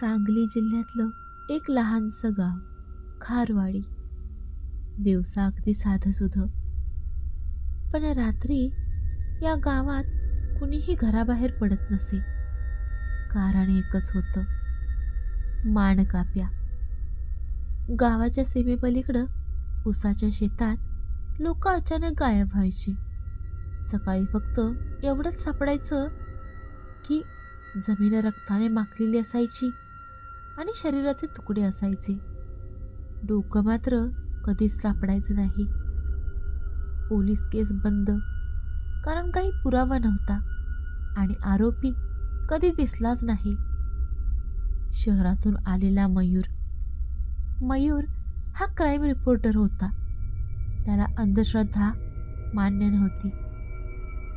सांगली जिल्ह्यातलं एक लहानसं गाव, खारवाडी. दिवसा अगदी साधंसुधं, पण रात्री या गावात कुणीही घराबाहेर पडत नसे. कारण एकच होतं, माणकाप्या. गावाच्या सीमेपलीकडं उसाच्या शेतात लोक अचानक गायब व्हायचे. सकाळी फक्त एवढंच सापडायचं की जमीन रक्ताने माखलेली असायची आणि शरीराचे तुकडे असायचे. डोकं मात्र कधीच सापडायचं नाही. पोलीस केस बंद, कारण काही पुरावा नव्हता आणि आरोपी कधी दिसलाच नाही. शहरातून आलेला मयूर हा क्राईम रिपोर्टर होता. त्याला अंधश्रद्धा मान्य नव्हती.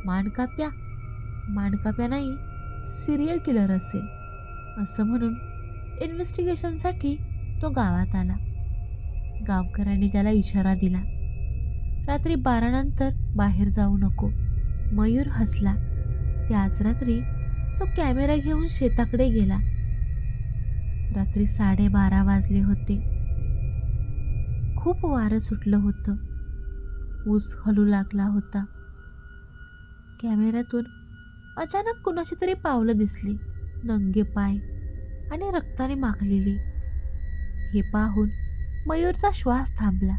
माणकाप्या नाही, सिरियल किलर असेल असं म्हणून इन्व्हेस्टिगेशनसाठी तो गावात आला. गावकऱ्यांनी त्याला इशारा दिला, रात्री 12 नंतर बाहेर जाऊ नको. मयूर हसला. त्याच रात्री तो कॅमेरा घेऊन शेताकडे गेला. रात्री 12:30 वाजले होते. खूप वारं सुटलं होतं. ऊस हलू लागला होता. कॅमेऱ्यातून अचानक कुणाची तरी पावलं दिसली, नंगे पाय आणि रक्ताने माखलेली. हे पाहून मयूरचा श्वास थांबला.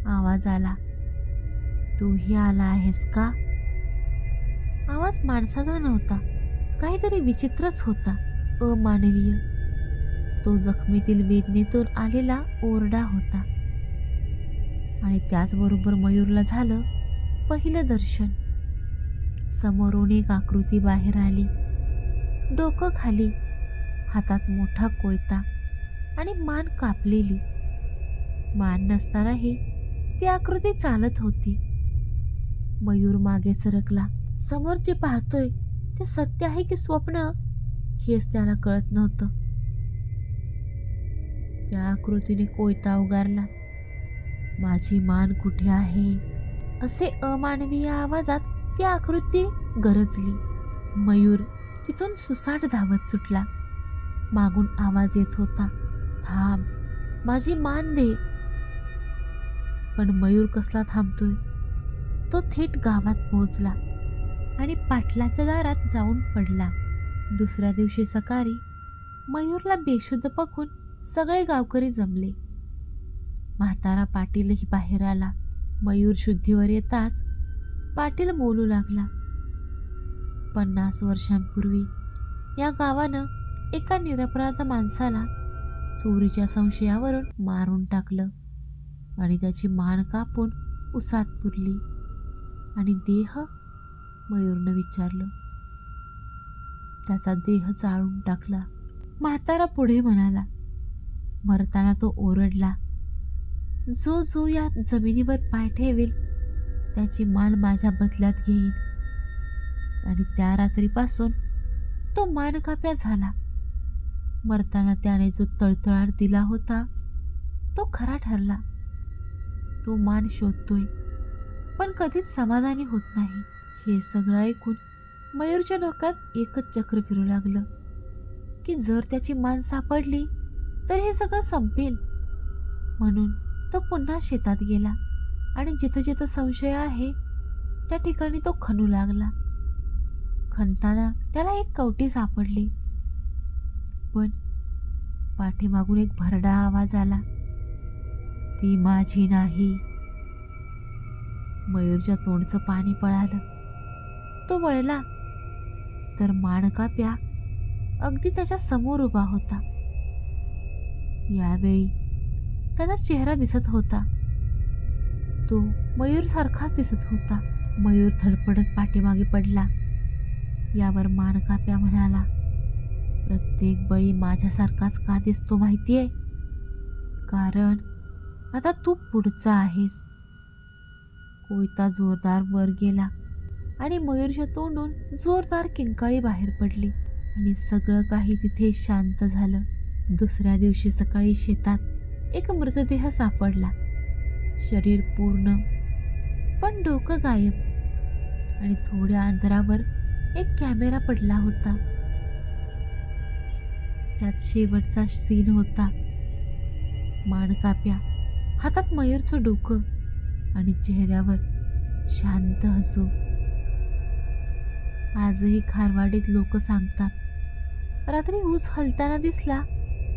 आवाज आला, तूही आला आहेस का? आवाज माणसाचा नव्हता, काहीतरी विचित्रच होता, अमानवीय. तो जखमीतील वेदनेतून आलेला ओरडा होता. आणि त्याचबरोबर मयूरला झालं पहिलं दर्शन. समोरून एक आकृती बाहेर आली, डोकं खाली, हातात मोठा कोयता आणि मान कापलेली. मान नसतानाही ती आकृती चालत होती. मयूर मागे सरकला. समोर जे पाहतोय ते सत्य आहे की स्वप्न हेच त्याला कळत नव्हतं. त्या आकृतीने कोयता उगारला. माझी मान कुठे आहे असे अमानवीय आवाजात ती आकृती गरजली. मयूर तिथून सुसाट धावत सुटला. मागून आवाज येत होता, थांब, माझी मान दे. पण मयूर कसला थांबतोय? तो थेट गावात पोहोचला आणि पाटलाच्या दारात जाऊन पडला. दुसऱ्या दिवशी सकाळी मयूरला बेशुद्ध बघून सगळे गावकरी जमले. म्हातारा पाटीलही बाहेर आला. मयूर शुद्धीवर येताच पाटील बोलू लागला, 50 वर्षांपूर्वी या गावानं एका निरपराध माणसाला चोरीच्या संशयावरून मारून टाकलं आणि त्याची मान कापून उसात पुरली. आणि देह? मयूरनं विचारलं. त्याचा देह जाळून टाकला. म्हातारा पुढे म्हणाला. मरताना तो ओरडला, जो जो या जमिनीवर पाय ठेवेल त्याची मान माझ्या बदल्यात घेईन. आणि त्या रात्रीपासून तो मानकाप्या झाला. मरताना त्याने जो तळतळाट दिला होता तो खरा ठरला. तो मान शोधतोय पण कधीच समाधानी होत नाही. हे सगळं ऐकून मयूरच्या डोक्यात एकच चक्र फिरू लागलं की जर त्याची मान सापडली तर हे सगळं संपेल. म्हणून तो पुन्हा शेतात गेला आणि जिथं जिथं संशय आहे त्या ठिकाणी तो खणू लागला. खणताना त्याला एक कवटी सापडली. पण पाठीमागून एक भरडा आवाज आला, ती माझी नाही. मयूरच्या तोंडचं पाणी पळालं. तो वळला तर माणकाप्या अगदी त्याच्या समोर उभा होता. यावेळी त्याचा चेहरा दिसत होता. तो मयूर सारखाच दिसत होता. मयूर धडपडत पाठीमागे पडला. यावर माणकाप्या म्हणाला, प्रत्येक बळी माझ्यासारखाच का दिसतो माहितीये? कारण आता तू पुढचा आहेस. कोयता जोरदार वर गेला आणि मयूरच्या तोंडून जोरदार किंकाळी बाहेर पडली आणि सगळं काही तिथे शांत झालं. दुसऱ्या दिवशी सकाळी शेतात एक मृतदेह सापडला. शरीर पूर्ण पण डोकं गायब. आणि थोड्या अंतरावर एक कॅमेरा पडला होता. त्यात शेवटचा सीन होता. माणकाप्या, हातात मयूरचं डोकं आणि चेहऱ्यावर शांत हसू. आजही खारवाडीत लोक सांगतात, रात्री ऊस हलताना दिसला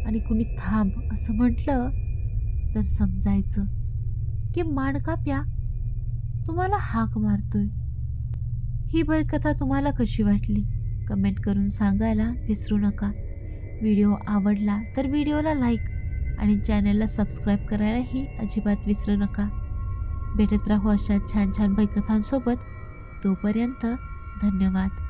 आणि कुणी थांब असं म्हटलं तर समजायचं की माणकाप्या तुम्हाला हाक मारतोय. ही भयकथा तुम्हाला कशी वाटली कमेंट करून सांगायला विसरू नका. व्हिडिओ आवडला तर व्हिडिओला लाईक आणि चॅनलला सबस्क्राईब करायलाही अजिबात विसरू नका. भेटत राहू अशा छान छान भयकथांसोबत. तोपर्यंत धन्यवाद.